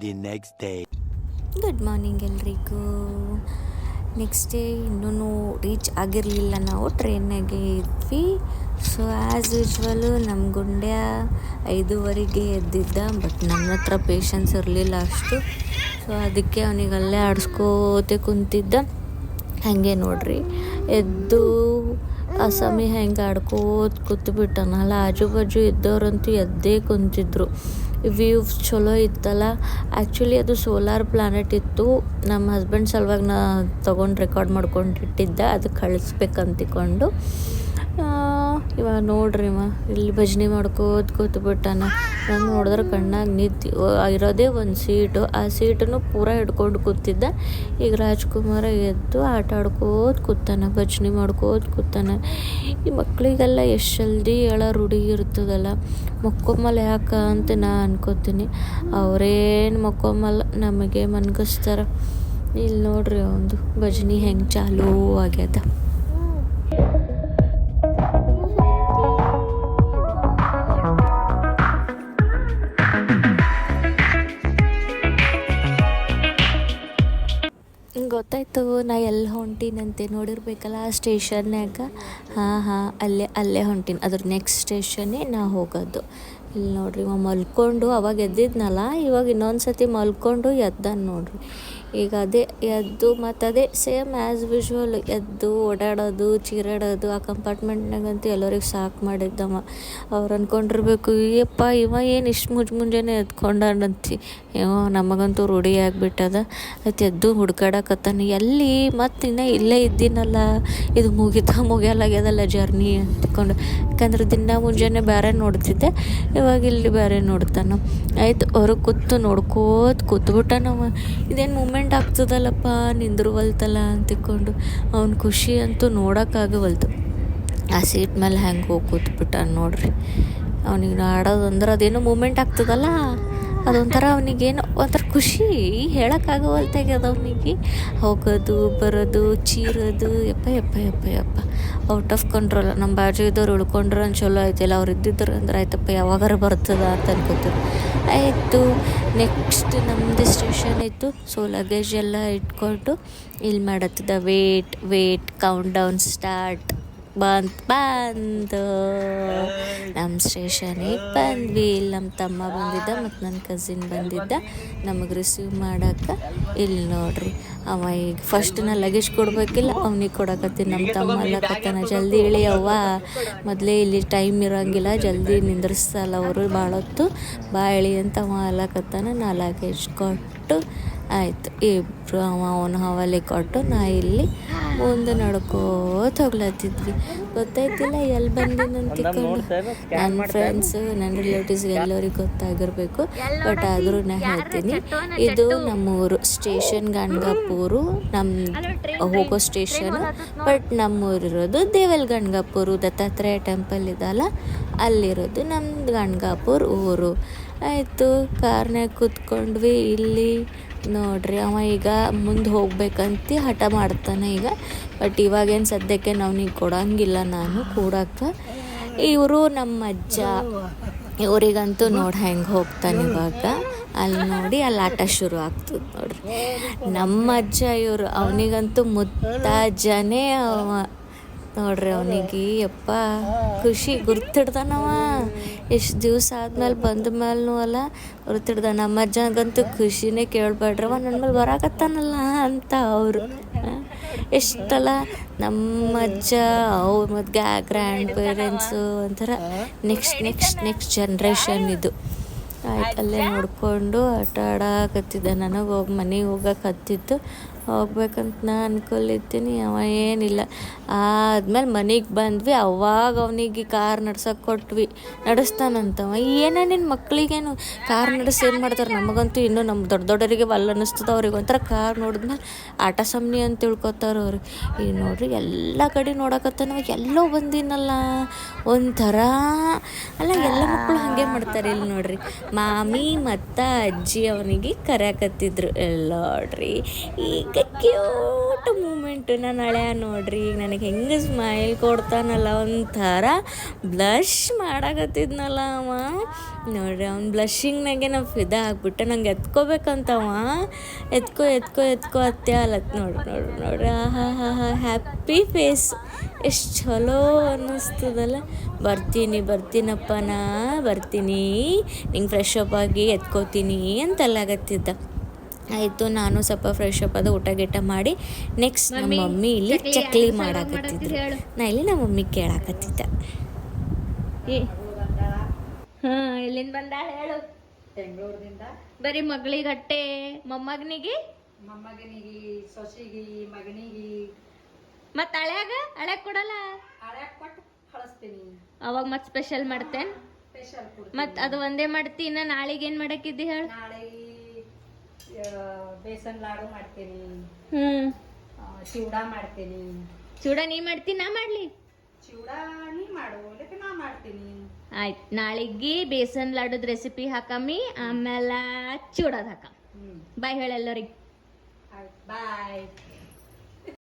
the next day. Good morning ಎಲ್ರಿಗೂ. Next day ಇನ್ನೂ reach ಆಗಿರಲಿಲ್ಲ, ನಾವು ಟ್ರೈನಾಗೆ ಇದ್ವಿ. ಸೊ ಆ್ಯಸ್ ಯೂಶ್ವಲು ನಮ್ಮ ಗುಂಡ್ಯ 5:30 ಎದ್ದಿದ್ದ, ಬಟ್ ನನ್ನ ಹತ್ರ ಪೇಷನ್ಸ್ ಇರಲಿಲ್ಲ ಅಷ್ಟು. ಸೊ ಅದಕ್ಕೆ ಅವನಿಗಲ್ಲೇ ಆಡಿಸ್ಕೋತೆ ಕುಂತಿದ್ದ. ಹಾಗೆ ನೋಡ್ರಿ ಎದ್ದು ಆ ಸಮಯ ಹೆಂಗೆ ಆಡ್ಕೋತ ಕೂತ್ಬಿಟ್ಟನಲ್ಲ. ಆಜು ಬಾಜು ಇದ್ದವ್ರಂತೂ ಎದ್ದೇ ಕುಂತಿದ್ರು. ವ್ಯೂವ್ಸ್ ಚಲೋ ಇತ್ತಲ್ಲ. ಆ್ಯಕ್ಚುಲಿ ಅದು ಸೋಲಾರ್ ಪ್ಲಾನೆಟ್ ಇತ್ತು. ನಮ್ಮ ಹಸ್ಬೆಂಡ್ ಸಲುವಾಗಿ ನಾ ತೊಗೊಂಡು ರೆಕಾರ್ಡ್ ಮಾಡ್ಕೊಂಡಿಟ್ಟಿದ್ದೆ, ಅದು ಕಳಿಸ್ಬೇಕಂತಿಕೊಂಡು. ಇವಾಗ ನೋಡ್ರಿ ಇಲ್ಲಿ ಭಜನೆ ಮಾಡ್ಕೋತ ಕೂತ್ಬಿಟ್ಟಾನ. ನಾನು ನೋಡಿದ್ರೆ ಕಣ್ಣಾಗ ನಿಂತು ಇರೋದೇ ಒಂದು ಸೀಟು, ಆ ಸೀಟನ್ನು ಪೂರ ಹಿಡ್ಕೊಂಡು ಕೂತಿದ್ದ. ಈಗ ರಾಜ್ಕುಮಾರ ಎದ್ದು ಆಟ ಆಡ್ಕೋತ ಕೂತಾನ, ಭಜನೆ ಮಾಡ್ಕೋತ ಕೂತಾನ. ಈ ಮಕ್ಕಳಿಗೆಲ್ಲ ಎಷ್ಟು ಜಲ್ದಿ ಹೇಳೋ ರೂಢಿ ಇರ್ತದಲ್ಲ, ಮಕ್ಕೊಂಬಲ್ಲ ಯಾಕೆ ಅಂತ ನಾ ಅನ್ಕೋತೀನಿ. ಅವರೇನು ಮಕ್ಕೊಂಬಲ್ಲ, ನಮಗೆ ಮನ್ಗಿಸ್ತಾರ. ಇಲ್ಲಿ ನೋಡ್ರಿ ಒಂದು ಭಜನೆ ಹೆಂಗೆ ಚಾಲೂ ಆಗ್ಯದ. ಗೊತ್ತಾಯ್ತು ನಾ ಎಲ್ಲಿ ಹೊಂಟೀನಂತೆ. ನೋಡಿರ್ಬೇಕಲ್ಲ ಆ ಸ್ಟೇಷನ್ಯಾಗ. ಹಾಂ ಅಲ್ಲೇ ಹೊಂಟೀನಿ. ಅದ್ರ ನೆಕ್ಸ್ಟ್ ಸ್ಟೇಷನ್ನೇ ನಾ ಹೋಗೋದು. ಇಲ್ಲಿ ನೋಡ್ರಿ ಮಲ್ಕೊಂಡು ಅವಾಗ ಎದ್ದಿದ್ನಲ್ಲ, ಇವಾಗ ಇನ್ನೊಂದು ಸತಿ ಮಲ್ಕೊಂಡು ಎದ್ದಾನ ನೋಡ್ರಿ. ಈಗ ಅದೇ ಎದ್ದು ಮತ್ತು ಅದೇ ಸೇಮ್ ಆ್ಯಸ್ ಯೂಶ್ವಲ್ ಎದ್ದು ಓಡಾಡೋದು, ಚೀರಾಡೋದು. ಆ ಕಂಪಾರ್ಟ್ಮೆಂಟ್ನಾಗಂತೂ ಎಲ್ಲರಿಗೆ ಸಾಕು ಮಾಡಿದ್ದವ. ಅವ್ರು ಅಂದ್ಕೊಂಡಿರ್ಬೇಕು, ಅಯ್ಯಪ್ಪ ಇವ ಏನು ಇಷ್ಟು ಮುಂಜಾನೆ ಎದ್ಕೊಂಡಂತಿ. ನಮಗಂತೂ ರೂಢಿ ಆಗಿಬಿಟ್ಟದ. ಅದು ಎದ್ದು ಹುಡ್ಕಾಡಕತ್ತಾನೆ ಎಲ್ಲಿ, ಮತ್ತು ಇನ್ನೂ ಇಲ್ಲೇ ಇದ್ದೀನಲ್ಲ, ಇದು ಮುಗಿಯಲಾಗ್ಯದಲ್ಲ ಜರ್ನಿ ಅಂದ್ಕೊಂಡು. ಯಾಕಂದ್ರೆ ದಿನ ಮುಂಜಾನೆ ಬೇರೆ ನೋಡ್ತಿದ್ದೆ, ಇವಾಗ ಇಲ್ಲಿ ಬೇರೆ ನೋಡ್ತಾನೆ. ಆಯ್ತು ಹೊರಗೆ ಕೂತ್ಬಿಟ್ಟ ನಾವು. ಇದೇನು ಮೂಮೆಂಟ್ ಆಗ್ತದಲ್ಲಪ್ಪ, ನಿಂದ್ರುವಲ್ತಲ್ಲ ಅಂತಿಕೊಂಡು ಅವ್ನ ಖುಷಿ ಅಂತೂ ನೋಡೋಕ್ಕಾಗವಲ್ತು. ಆ ಸೀಟ್ ಮೇಲೆ ಹೆಂಗೆ ಹೋಗಿ ಕೂತ್ಬಿಟ್ಟ ನೋಡ್ರಿ. ಅವನಿಗೆ ಆಡೋದಂದ್ರೆ ಅದೇನೋ ಮೂಮೆಂಟ್ ಆಗ್ತದಲ್ಲ, ಅದೊಂಥರ ಅವನಿಗೇನು ಒಂಥರ ಖುಷಿ ಹೇಳೋಕ್ಕಾಗವಲ್ತಾಗ್ಯದ ಅವನಿಗೆ. ಹೋಗೋದು ಬರೋದು ಚೀರೋದು, ಯಪ್ಪ ಔಟ್ ಆಫ್ ಕಂಟ್ರೋಲ್. ನಮ್ಮ ಬಾಜು ಇದ್ದವ್ರು ಉಳ್ಕೊಂಡ್ರೆ ಚಲೋ ಆಯ್ತಿಲ್ಲ, ಅವ್ರು ಇದ್ದಿದ್ರು ಅಂದ್ರೆ ಆಯ್ತಪ್ಪ ಯಾವಾಗಾರ ಬರ್ತದ ಅಂತ ಅನ್ಕೋತಾರೆ. ಆಯಿತು, ನೆಕ್ಸ್ಟ್ ನಮ್ಮದು ಸ್ಟೇಷನ್ ಇತ್ತು. ಸೊ ಲಗೇಜ್ ಎಲ್ಲ ಇಟ್ಕೊಂಡು ಇಲ್ಲಿ ಮಾಡತ್ತಿದ್ದ ವೇಟ್ ಕೌಂಟ್ ಡೌನ್ ಸ್ಟಾರ್ಟ್. ಬಂದು ನಮ್ಮ ಸ್ಟೇಷನಿಗೆ ಬಂದ್ವಿ. ಇಲ್ಲಿ ನಮ್ಮ ತಮ್ಮ ಬಂದಿದ್ದ ಮತ್ತು ನನ್ನ ಕಸಿನ್ ಬಂದಿದ್ದ ನಮಗೆ ರಿಸೀವ್ ಮಾಡೋಕ್ಕೆ. ಇಲ್ಲಿ ನೋಡ್ರಿ ಅವ ಈಗ ಫಸ್ಟ್ ನಾ ಲಗೇಜ್ ಕೊಡ್ಬೇಕಿಲ್ಲ, ಅವನಿಗೆ ಕೊಡಕತ್ತೀನಿ. ನಮ್ಮ ತಮ್ಮ ಅಲ್ಲಕತ್ತಾನ, ಜಲ್ದಿ ಇಳಿ ಅವ್ವ, ಮೊದಲೇ ಇಲ್ಲಿ ಟೈಮ್ ಇರೋಂಗಿಲ್ಲ, ಜಲ್ದಿ ನಿಂದ್ರಿಸಲ್ಲ ಅವರು ಭಾಳ ಹೊತ್ತು, ಬಾ ಇಳಿ ಅಂತ ಅವ ಅಲ್ಲಕತ್ತಾನ. ನಾ ಲಗೇಜ್ ಕೊಟ್ಟು ಆಯಿತು, ಇಬ್ಬರು ಅವನ ಹವಾಲೆ ಕೊಟ್ಟು ನಾ ಇಲ್ಲಿ ಮುಂದೆ ನಡ್ಕೋತ ಹೋಗ್ಲತ್ತಿದ್ವಿ. ಗೊತ್ತಾಯ್ತಿಲ್ಲ ಎಲ್ಲಿ ಬಂದಿನಂತಿಕೊಂಡು. ನನ್ನ ಫ್ರೆಂಡ್ಸು ನನ್ನ ರಿಲೇಟಿವ್ಸ್ಗೆ ಎಲ್ಲರಿಗೆ ಗೊತ್ತಾಗಿರಬೇಕು, ಬಟ್ ಆದರೂ ನಾ ಹೇಳ್ತೀನಿ. ಇದು ನಮ್ಮೂರು ಸ್ಟೇಷನ್ ಗಣ್ಗಾಪುರು, ನಮ್ಮ ಹೋಗೋ station. But ನಮ್ಮೂರಿರೋದು Deol ಗಣ್ಗಾಪುರು, Dattatreya temple ಇದಲ್ಲ ಅಲ್ಲಿರೋದು ನಮ್ದು ಗಣ್ಗಾಪುರ ಊರು. ಆಯಿತು, ಕಾರ್ನಾಗ ಕೂತ್ಕೊಂಡ್ವಿ. ಇಲ್ಲಿ ನೋಡ್ರಿ ಅವ ಈಗ ಮುಂದೆ ಹೋಗ್ಬೇಕಂತ ಹಠ ಮಾಡ್ತಾನೆ ಈಗ. ಬಟ್ ಇವಾಗೇನು ಸದ್ಯಕ್ಕೆ ನಾವನಿಗೆ ಕೊಡೋಂಗಿಲ್ಲ ನಾನು ಕೂಡಕ್ಕೆ. ಇವರು ನಮ್ಮ ಅಜ್ಜ, ಇವರಿಗಂತೂ ನೋಡಿ ಹೆಂಗೆ ಹೋಗ್ತಾನೆ ಇವಾಗ. ಅಲ್ಲಿ ನೋಡಿ ಅಲ್ಲಿ ಆಟ ಶುರು ಆಗ್ತದೆ ನೋಡ್ರಿ. ನಮ್ಮ ಅಜ್ಜ ಇವರು, ಅವನಿಗಂತೂ ಮುತ್ತಜ್ಜನೇ ಅವ ನೋಡ್ರಿ. ಅವನಿಗೆ ಯಪ್ಪ ಖುಷಿ ಗುರ್ತಿಡ್ದಾನವ. ಎಷ್ಟು ದಿವಸ ಆದ್ಮೇಲೆ ಬಂದ ಮೇಲೂ ಅಲ್ಲ ಗುರ್ತಿಡ್ದ. ನಮ್ಮ ಅಜ್ಜಗಂತೂ ಖುಷಿನೇ ಕೇಳಬೇಡ್ರವ, ನನ್ನ ಮೇಲೆ ಬರಾಕತ್ತಾನಲ್ಲ ಅಂತ ಅವರು. ಎಷ್ಟಲ್ಲ ನಮ್ಮ ಅಜ್ಜ ಅವ್ರು ಮತ್ತು ಗ್ರ್ಯಾಂಡ್ ಪೇರೆಂಟ್ಸು ಒಂಥರ ನೆಕ್ಸ್ಟ್ ಜನ್ರೇಷನ್ ಇದು. ಆಯ್ತು, ಅಲ್ಲೇ ನೋಡಿಕೊಂಡು ಆಟ ಆಡಕತ್ತಿದ್ದ. ನನಗೆ ಮನೆಗೆ ಹೋಗಕ್ಕೆ ಹತ್ತಿತ್ತು, ಹೋಗ್ಬೇಕಂತ ನಾ ಅನ್ಕೊಳಿದ್ದೀನಿ. ಅವ ಏನಿಲ್ಲ. ಆದ್ಮೇಲೆ ಮನೆಗೆ ಬಂದ್ವಿ. ಅವಾಗ ಅವನಿಗೆ ಕಾರ್ ನಡ್ಸೋಕೆ ಕೊಟ್ವಿ, ನಡೆಸ್ತಾನಂತವ. ಏನೋ ನಿನ್ನ ಮಕ್ಕಳಿಗೇನು ಕಾರ್ ನಡೆಸಿ ಏನು ಮಾಡ್ತಾರೆ, ನಮಗಂತೂ ಇನ್ನೂ ನಮ್ಮ ದೊಡ್ಡವರಿಗೆ ಒಲ್ಲ ಅನ್ನಿಸ್ತದ. ಅವ್ರಿಗೆ ಒಂಥರ ಕಾರ್ ನೋಡಿದ್ಮೇಲೆ ಆಟ ಸಮನಿ ಅಂತ ತಿಳ್ಕೊತಾರೆ ಅವ್ರು. ಈಗ ನೋಡ್ರಿ ಎಲ್ಲ ಕಡೆ ನೋಡಕತ್ತಾನ, ಎಲ್ಲೋ ಬಂದಿನಲ್ಲ ಒಂಥರ ಅಲ್ಲ. ಎಲ್ಲ ಮಕ್ಕಳು ಹಾಗೆ ಮಾಡ್ತಾರೆ. ಇಲ್ಲಿ ನೋಡ್ರಿ ಮಾಮಿ ಮತ್ತು ಅಜ್ಜಿ ಅವನಿಗೆ ಕರೆಯಕತ್ತಿದ್ರು. ಎಲ್ಲ ನೋಡ್ರಿ ಈಗ ಹಿಂಗೆ ಕ್ಯೂಟ್ ಮೂಮೆಂಟು. ನಾನು ಹಳೆಯ ನೋಡ್ರಿ ಈಗ ನನಗೆ ಹೆಂಗೆ ಸ್ಮೈಲ್ ಕೊಡ್ತಾನಲ್ಲ, ಒಂಥರ ಬ್ಲಷ್ ಮಾಡಾಕತ್ತಿದ್ನಲ್ಲ ಅವ ನೋಡ್ರಿ. ಅವ್ನು ಬ್ಲಷಿಂಗ್ನಾಗೆ ನಾವು ಫಿದಾ ಆಗ್ಬಿಟ್ಟೆ. ನಂಗೆ ಎತ್ಕೋಬೇಕಂತವ, ಎತ್ಕೋ ಎತ್ಕೋ ಎತ್ಕೋ ಅತ್ತೆ ಅಲತ್ ನೋಡ್ರಿ ಹಾ ಹಾ ಹಾ ಹ್ಯಾಪಿ ಫೇಸ್ ಎಷ್ಟು ಚಲೋ ಅನ್ನಿಸ್ತದಲ್ಲ. ಬರ್ತೀನಪ್ಪ ನಾ ಬರ್ತೀನಿ, ನಿಂಗೆ ಫ್ರೆಶ್ ಅಪ್ ಆಗಿ ಎತ್ಕೋತೀನಿ ಅಂತಲ್ಲಾಗತ್ತಿದ್ದ. ಆಯಿತು, ನಾನು ಸ್ವಲ್ಪ ಫ್ರೆಶ್ ಅಪ್ ಆದ ಊಟ ಗೀಟ ಮಾಡಿ ನೆಕ್ಸ್ಟ್ ನಮ್ಮ ಮಮ್ಮಿ ಇಲ್ಲಿ ಚಕ್ಲಿ ಮಾಡಾಕತ್ತಿದ್ರು. ನಾ ಇಲ್ಲಿ ನಮ್ಮ ಮಮ್ಮಿ ಕೇಳಾಕತ್ತಿದ್ದ. ಹಾಂ, ಎಲ್ಲಿಂದ ಬಂದಾಳ ಹೇಳು? ಬೆಂಗಳೂರಿನಿಂದ. ಬರೀ ಮಗಳಿಗಟ್ಟೆ, ಮೊಮ್ಮಗನಿಗೆ ಸೊಸಿಗಿ ಮಗನಿಗಿ ಮತ್ತು ಹಳ್ಯಾಗ ಕೊಡಲ್ಲ? ಹಳ್ಯಾಕ್ ಕೊಟ್ಟು ಕಳಿಸ್ತೀನಿ. ಅವಾಗ ಮತ್ತೆ ಸ್ಪೆಷಲ್ ಮಾಡ್ತೇನೆ. ಸ್ಪೆಷಲ್ ಮತ್ತು ಅದು ಒಂದೇ ಮಾಡ್ತೀನಿ. ನಾಳೆಗೆ ಏನು ಮಾಡಕ್ಕಿದ್ದಿ ಹೇಳು? ನಾಳೆ ಬೇಸನ್ ಲಾಡು ಮಾಡ್ತೀನಿ, ಚಿವಡಾ ಮಾಡ್ತೀನಿ. ಚೂಡ ನೀ ಮಾಡ್ತೀನಿ, ನಾ ಮಾಡ್ಲಿ? ಚಿವಡಾ ನೀ ಮಾಡು, ಅದಕ್ಕೆ ನಾ ಮಾಡ್ತೀನಿ. ಆಯ್ತು, ನಾಳೆಗೆ ಬೇಸನ್ ಲಾಡುದ ರೆಸಿಪಿ ಹಾಕಮ್ಮಿ, ಆಮೇಲೆ ಚೂಡದ ಹಾಕ. ಬಾಯ್ ಹೇಳೆಲ್ಲರಿಗೆ. ಬಾಯ್.